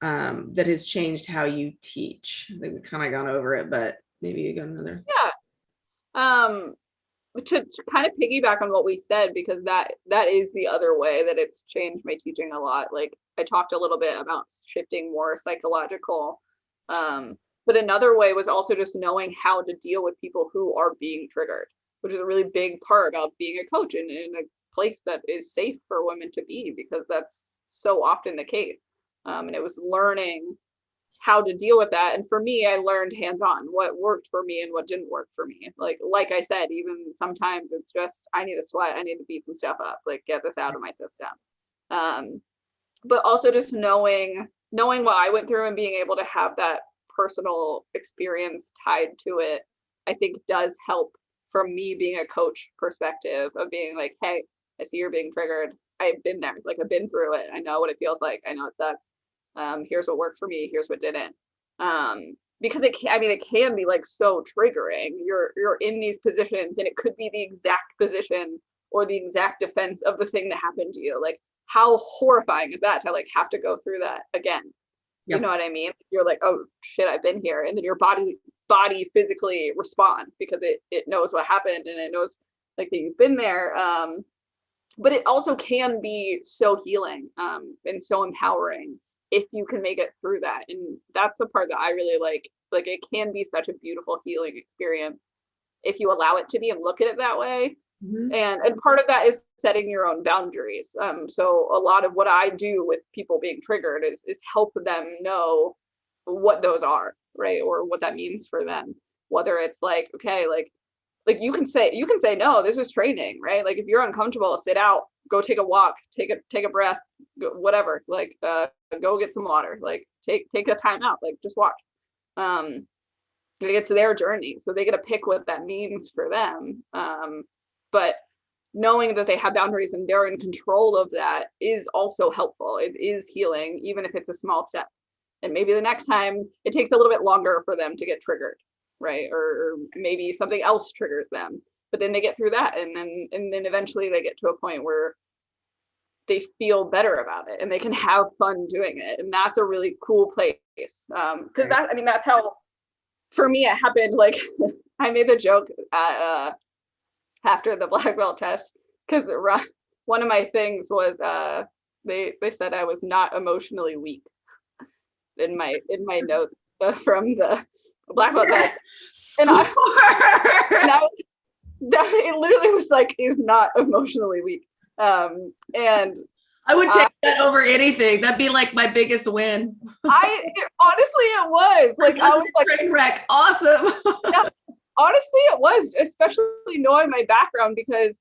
that has changed how you teach? I think we've kind of gone over it, but maybe you got another. Yeah. To kind of piggyback on what we said, because that is the other way that it's changed my teaching a lot. Like, I talked a little bit about shifting more psychological, but another way was also just knowing how to deal with people who are being triggered, which is a really big part about being a coach in a place that is safe for women to be, because that's so often the case. And it was learning how to deal with that. And for me, I learned hands-on what worked for me and what didn't work for me. Like I said, even sometimes it's just, I need to sweat, I need to beat some stuff up, like, get this out of my system. But also just knowing what I went through and being able to have that personal experience tied to it, I think does help from me being a coach perspective of being like, hey, I see you're being triggered. I've been there, like, I've been through it. I know what it feels like. I know it sucks. Here's what worked for me. Here's what didn't. Because it can be like so triggering. You're in these positions and it could be the exact position or the exact defense of the thing that happened to you. Like, how horrifying is that to like have to go through that again? Yep. You know what I mean? You're like, oh shit, I've been here. And then your body physically responds because it knows what happened and it knows, like, that you've been there. But it also can be so healing, and so empowering if you can make it through that. And that's the part that I really like. It can be such a beautiful healing experience if you allow it to be and look at it that way. Mhm. And part of that is setting your own boundaries. So a lot of what I do with people being triggered is help them know what those are, right? Or what that means for them. Whether it's like, okay, like you can say no, this is training, right? Like if you're uncomfortable, sit out, go take a walk, take a breath, whatever. Like go get some water, like take a time out, like just watch. Um, it's their journey, so they get to pick what that means for them. But knowing that they have boundaries and they're in control of that is also helpful. It is healing, even if it's a small step. And maybe the next time it takes a little bit longer for them to get triggered, right? Or maybe something else triggers them. But then they get through that, and then eventually they get to a point where they feel better about it and they can have fun doing it. And that's a really cool place. Because that, I mean, that's how for me it happened. Like I made the joke at after the black belt test because one of my things was they said I was not emotionally weak in my notes from the black belt test, and it literally was like is not emotionally weak, and I would take that over anything. That'd be like my biggest win. Honestly it was like I was like train wreck. Awesome. Yeah, honestly it was, especially knowing my background, because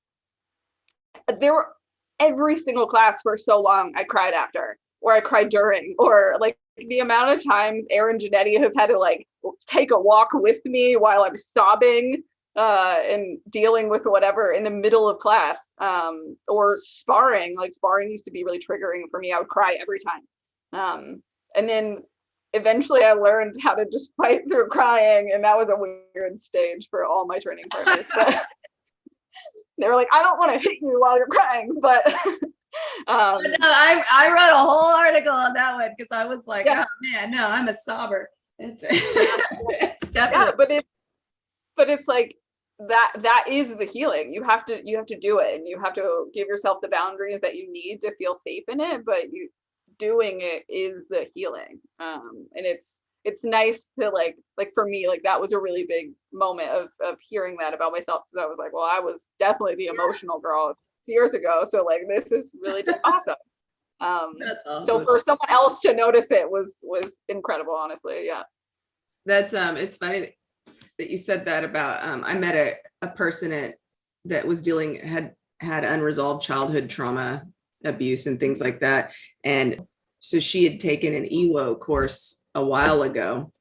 there were every single class for so long I cried after, or I cried during, or like the amount of times Aaron Janetti has had to like take a walk with me while I'm sobbing and dealing with whatever in the middle of class, or sparring. Like sparring used to be really triggering for me. I would cry every time. And then eventually I learned how to just fight through crying, and that was a weird stage for all my training partners. But they were like, I don't want to hit you while you're crying, but no, I wrote a whole article on that one because I was like, oh man, no, I'm a sobber. It's definitely, but it's like that is the healing. You have to do it, and you have to give yourself the boundaries that you need to feel safe in it, but you doing it is the healing. And it's nice to like for me, like that was a really big moment of hearing that about myself, because I was like, well, I was definitely the emotional girl years ago, so like this is really awesome. That's awesome. So for someone else to notice it was incredible, honestly. Yeah, that's it's funny that you said that about I met a person that was had unresolved childhood trauma, abuse and things like that, and so she had taken an EWO course a while ago,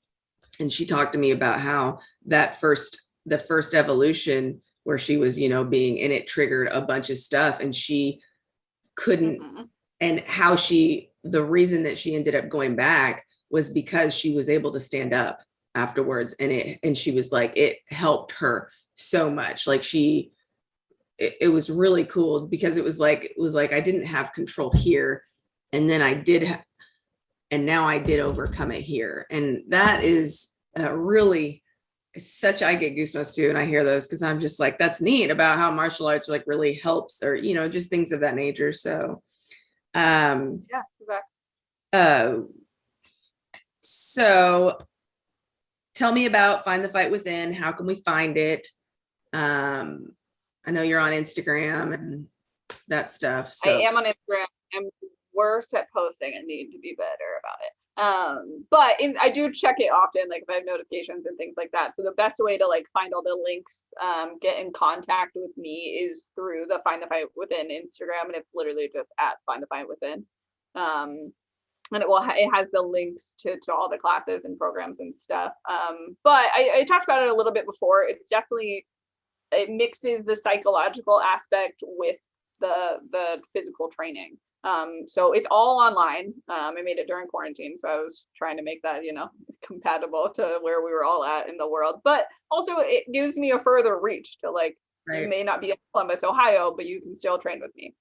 and she talked to me about how the first evolution where she was being in it triggered a bunch of stuff, and she couldn't and how the reason that she ended up going back was because she was able to stand up afterwards, and she was like, it helped her so much. Like it was really cool, because it was like I didn't have control here, and then I did and now I did overcome it here. And that is really I get goosebumps too, and I hear those, because I'm just like, that's neat about how martial arts like really helps, or just things of that nature. So yeah, exactly. So tell me about Find the Fight Within. How can we find it? I know you're on Instagram and that stuff. So I am on Instagram. I'm worse at posting and need to be better about it. But I do check it often, like if I have notifications and things like that. So the best way to like find all the links, get in contact with me, is through the Find the Fight Within Instagram, and it's literally just at Find the Fight Within. And it has the links to all the classes and programs and stuff. But I talked about it a little bit before. It's definitely, it mixes the psychological aspect with the physical training. So it's all online. I made it during quarantine, so I was trying to make that, compatible to where we were all at in the world. But also it gives me a further reach to like, right. You may not be in Columbus, Ohio, but you can still train with me.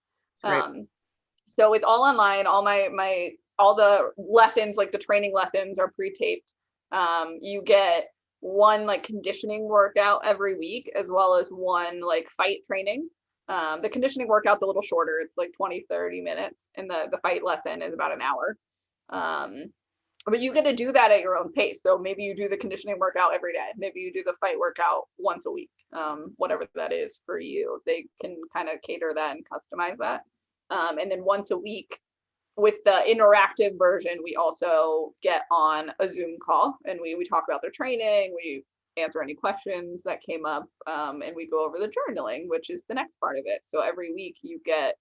Right. So it's all online. All the lessons, like the training lessons, are pre-taped. You get one like conditioning workout every week, as well as one like fight training. The conditioning workout's a little shorter. It's like 20-30 minutes, and the fight lesson is about an hour. But you get to do that at your own pace. So maybe you do the conditioning workout every day. Maybe you do the fight workout once a week. Whatever that is for you, they can kind of cater that and customize that. And then once a week, with the interactive version, we also get on a Zoom call and we talk about their training. We answer any questions that came up, and we go over the journaling, which is the next part of it. So every week you get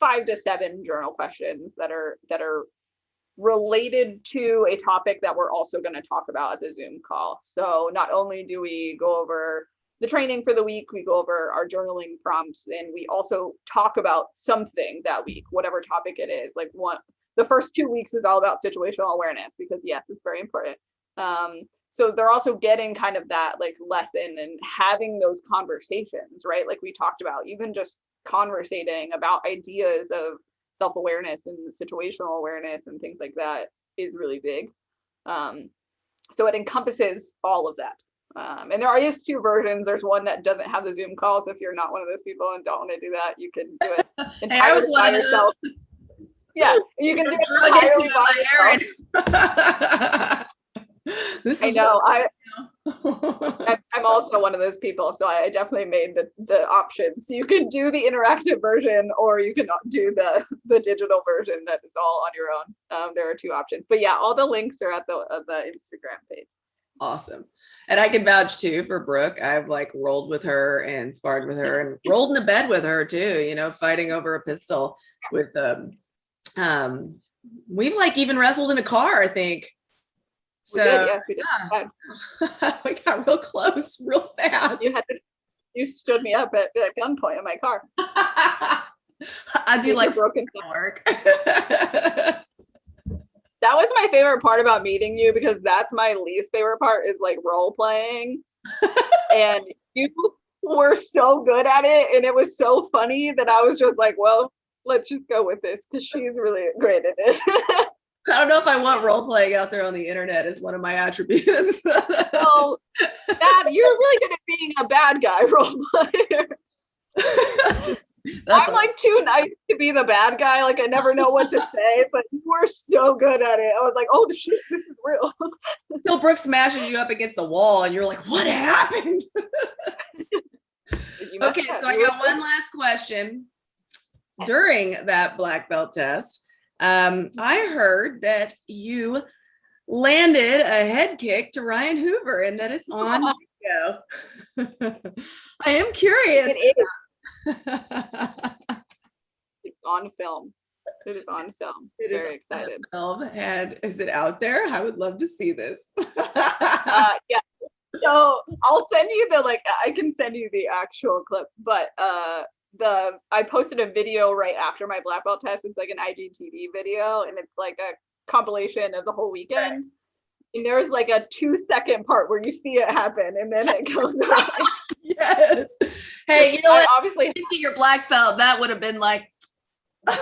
5 to 7 journal questions that are related to a topic that we're also going to talk about at the Zoom call. So not only do we go over the training for the week, we go over our journaling prompts, and we also talk about something that week, whatever topic it is. Like the first 2 weeks is all about situational awareness, because yes, it's very important. So they're also getting kind of that like lesson and having those conversations, right? Like we talked about, even just conversating about ideas of self-awareness and situational awareness and things like that is really big. So it encompasses all of that. And there is 2 versions. There's one that doesn't have the Zoom call. So if you're not one of those people and don't want to do that, you can do it entirely by yourself. Yeah, you can do it entirely by yourself. I know. I'm also one of those people, so I definitely made the options. You can do the interactive version, or you can do the digital version that is all on your own. There are 2 options, but yeah, all the links are at the Instagram page. Awesome. And I can vouch too for Brooke. I've like rolled with her and sparred with her and rolled in the bed with her too, fighting over a pistol with we've like even wrestled in a car, I think. So yes, we did. Yeah. We got real close, real fast. You stood me up at gunpoint in my car. I do like broken work. That was my favorite part about meeting you, because that's my least favorite part, is like role playing. And you were so good at it, and it was so funny that I was just like, well, let's just go with this, because she's really great at it. I don't know if I want role playing out there on the internet as one of my attributes. Well, you're really good at being a bad guy role player. I'm like too nice to be the bad guy. Like I never know what to say, but you were so good at it. I was like, oh shit, this is real. Until Brooke smashes you up against the wall and you're like, what happened? Okay, so I got one last question. During that black belt test, I heard that you landed a head kick to Ryan Hoover and that it's on video. I am curious. It is. It's on film. It is on film. Very excited. Film. And is it out there? I would love to see this. Yeah. So I'll send you I can send you the actual clip, but I posted a video right after my black belt test. It's like an IGTV video, and it's like a compilation of the whole weekend. Right. And there's like a 2-second part where you see it happen, and then it goes away. Yes. Hey, you know what? Obviously, your black belt, that would have been like. I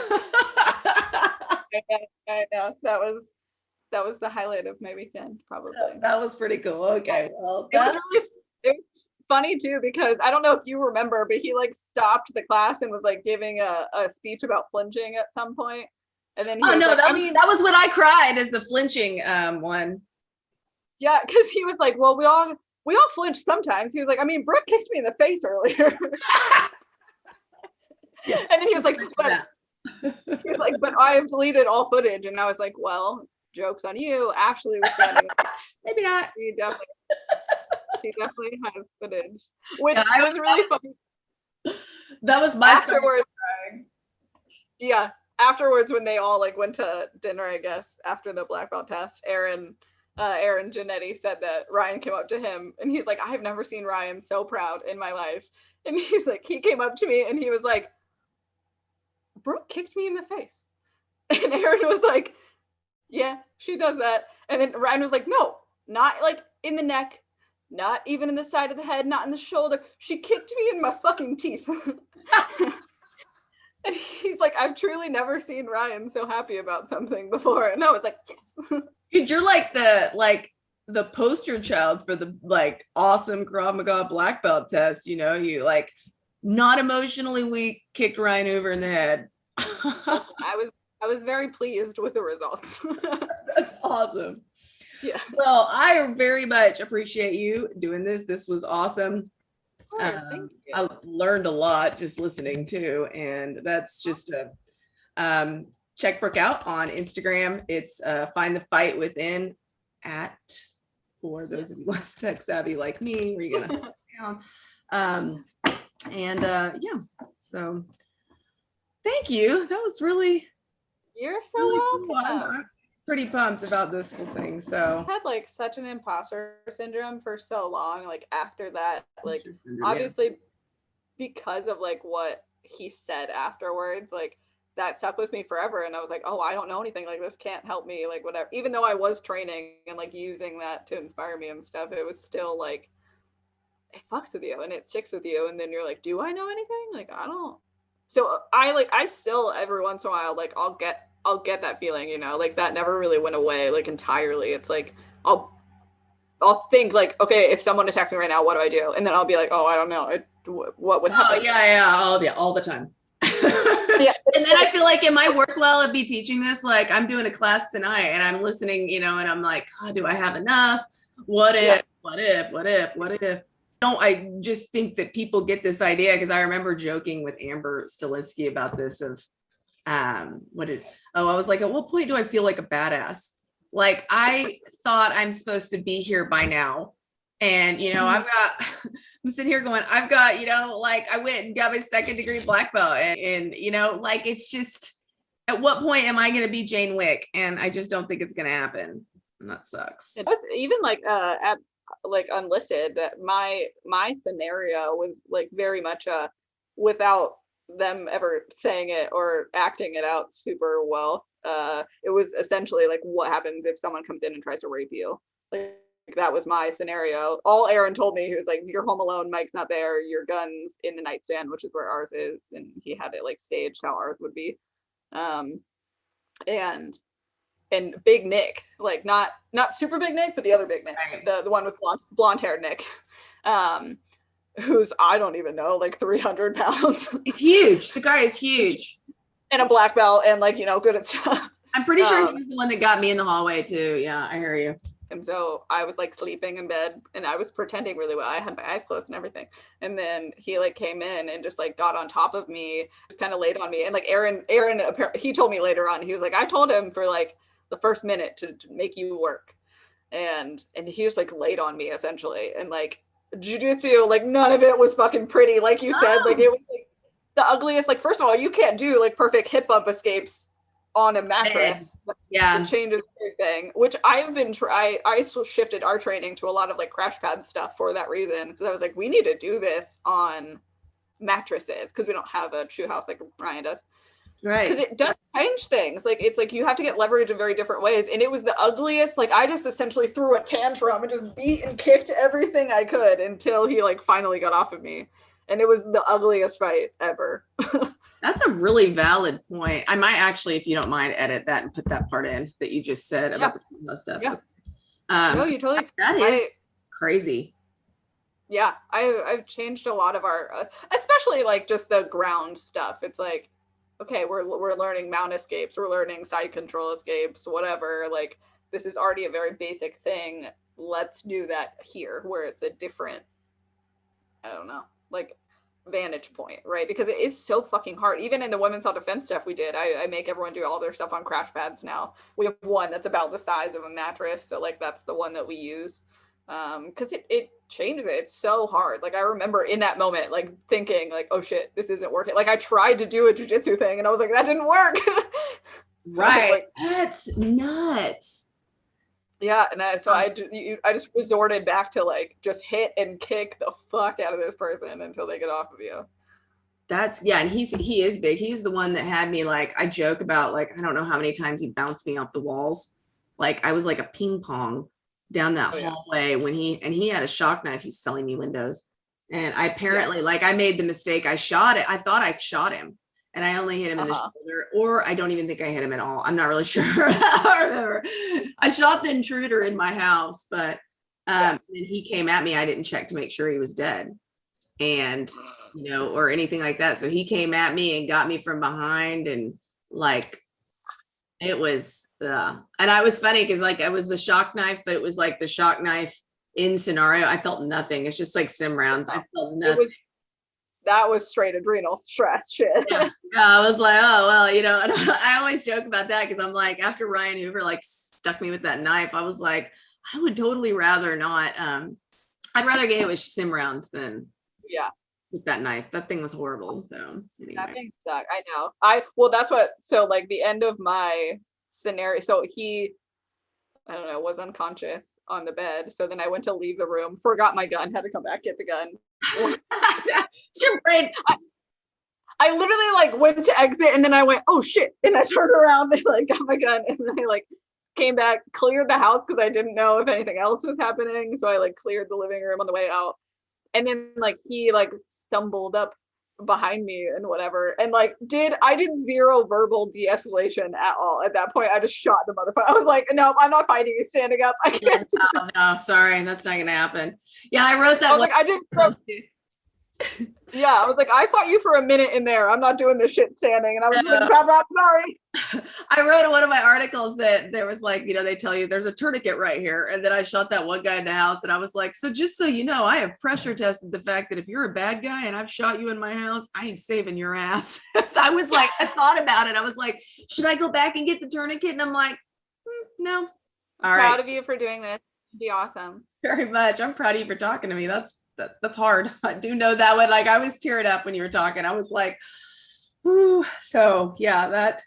know. That was the highlight of my weekend, probably. That was pretty cool. Okay, well, it was funny too, because I don't know if you remember, but he like stopped the class and was like giving a speech about flinching at some point, and then that was when I cried, as the flinching one. Yeah, because he was like, well, we all flinch sometimes. He was like, I mean, Brooke kicked me in the face earlier. Yeah. And then he was like, but I have deleted all footage. And I was like, well, joke's on you. Ashley was standing. Maybe not. She definitely has footage. Which was really funny. That was my afterwards. Yeah. Afterwards, when they all like went to dinner, I guess, after the black belt test, Aaron Giannetti said that Ryan came up to him and he's like, I've never seen Ryan so proud in my life. And he's like, he came up to me and he was like, Brooke kicked me in the face. And Aaron was like, yeah, she does that. And then Ryan was like, no, not like in the neck, not even in the side of the head, not in the shoulder. She kicked me in my fucking teeth. And he's like, I've truly never seen Ryan so happy about something before. And I was like, yes. Dude, you're like the poster child for the like awesome Krav Maga black belt test. You know, you like not emotionally weak, kicked Ryan Hoover in the head. I I was very pleased with the results. That's awesome. Yeah. Well, I very much appreciate you doing this. This was awesome. Thank you. I learned a lot just listening too, and that's just check Brooke out on Instagram. It's Find the Fight Within at, for those of you less tech savvy like me, where you're gonna down. Yeah, so thank you. That was really, You're so really welcome. cool. I'm pretty pumped about this whole thing. So I had like such an imposter syndrome for so long. Like after that, like obviously because of like what he said afterwards, like that stuck with me forever. And I was like, oh, I don't know anything. Like this can't help me. Like whatever. Even though I was training and like using that to inspire me and stuff, it was still like it fucks with you and it sticks with you. And then you're like, do I know anything? Like I don't. So I still every once in a while like I'll get that feeling, you know, like that never really went away like entirely. It's like I'll think like, okay, if someone attacks me right now, what do I do? And then I'll be like, oh, I don't know. What would happen? Oh yeah, all the time. Yeah. And then I feel like in my work while I'd be teaching this, like I'm doing a class tonight and I'm listening, you know, and I'm like, oh, do I have enough? What if? No, I just think that people get this idea because I remember joking with Amber Stilinski about this of I was like, at what point do I feel like a badass? Like I thought I'm supposed to be here by now. And, you know, I'm sitting here going, I've got, you know, like I went and got my 2nd degree black belt and, you know, like, it's just, at what point am I going to be Jane Wick? And I just don't think it's going to happen. And that sucks. It was even like, at like Unlisted, that my scenario was like very much, without them ever saying it or acting it out super well. It was essentially like, what happens if someone comes in and tries to rape you? Like that was my scenario. All Aaron told me, he was like, you're home alone, Mike's not there, your gun's in the nightstand, which is where ours is, and he had it like staged how ours would be. And Big Nick, like not super Big Nick, but the other Big Nick, the one with blonde haired Nick, who's, I don't even know, like 300 pounds. It's huge. The guy is huge. And a black belt and like, you know, good at stuff. I'm pretty sure he was the one that got me in the hallway too. Yeah, I hear you. And so I was like sleeping in bed and I was pretending really well. I had my eyes closed and everything. And then he like came in and just like got on top of me, just kind of laid on me. And like Aaron, he told me later on, he was like, I told him for like the first minute to make you work. And he just like laid on me essentially. And like jiu-jitsu, like none of it was fucking pretty. Like you said, like it was like the ugliest. Like, first of all, you can't do like perfect hip bump escapes on a mattress. Yeah, it changes everything, which I've been I shifted our training to a lot of like crash pad stuff for that reason, because I was like, we need to do this on mattresses because we don't have a shoe house like Ryan does, right? Because it does change things. Like it's like you have to get leverage in very different ways, and it was the ugliest. Like I just essentially threw a tantrum and just beat and kicked everything I could until he like finally got off of me, and it was the ugliest fight ever. That's a really valid point. I might actually, if you don't mind, edit that and put that part in that you just said about the stuff. Yeah. No, you totally. That is crazy. Yeah, I've changed a lot of our, especially like just the ground stuff. It's like, okay, we're learning mount escapes, we're learning side control escapes, whatever. Like this is already a very basic thing. Let's do that here, where it's a different, I don't know, like vantage point, right? Because it is so fucking hard. Even in the women's self-defense stuff we did, I make everyone do all their stuff on crash pads now. We have one that's about the size of a mattress, so like that's the one that we use, because it changes it. It's so hard. Like I remember in that moment like thinking like, oh shit, this isn't working. Like I tried to do a jiu-jitsu thing and I was like, that didn't work. Right. Like, that's nuts. Yeah, and I just resorted back to like just hit and kick the fuck out of this person until they get off of you. And he is big. He's the one that had me like, I joke about like, I don't know how many times he bounced me off the walls. Like I was like a ping pong down that hallway when he had a shock knife. He was selling me windows. And I apparently like I made the mistake. I shot it. I thought I shot him. And I only hit him in the shoulder, or I don't even think I hit him at all. I'm not really sure. I don't remember. I shot the intruder in my house, but when he came at me, I didn't check to make sure he was dead, and you know, or anything like that. So he came at me and got me from behind, and like It was, and I was funny because like it was the shock knife, but it was like the shock knife in scenario. I felt nothing. It's just like sim rounds. I felt nothing. That was straight adrenal stress shit. Yeah. I was like, oh, well, you know, and I always joke about that because I'm like, after Ryan Hoover like stuck me with that knife, I was like, I would totally rather not. I'd rather get hit with sim rounds than with that knife. That thing was horrible. So anyway. That thing sucked. I know. Well, that's what. So like the end of my scenario. So he, I don't know, was unconscious on the bed. So then I went to leave the room, forgot my gun, had to come back, get the gun. It's your brain. I literally like went to exit and then I went, oh shit. And I turned around and like got my gun and then I like came back, cleared the house because I didn't know if anything else was happening. So I like cleared the living room on the way out. And then like he like stumbled up behind me and whatever. And like I did zero verbal de-escalation at all. At that point, I just shot the motherfucker. I was like, no, I'm not fighting you standing up. I can't. No, sorry, that's not gonna happen. Yeah, I wrote that. I was like, I did. Yeah, I was like, I fought you for a minute in there. I'm not doing this shit standing. And I was like, I'm sorry. I wrote in one of my articles that there was like, you know, they tell you there's a tourniquet right here. And then I shot that one guy in the house and I was like, so just so you know, I have pressure tested the fact that if you're a bad guy and I've shot you in my house, I ain't saving your ass. So I was like, I thought about it. I was like, should I go back and get the tourniquet? And I'm like, no. All right. Proud of you for doing this. It'd be awesome. Very much. I'm proud of you for talking to me. That's hard. I do know that one. Like I was teared up when you were talking. I was like, ooh. So yeah, that.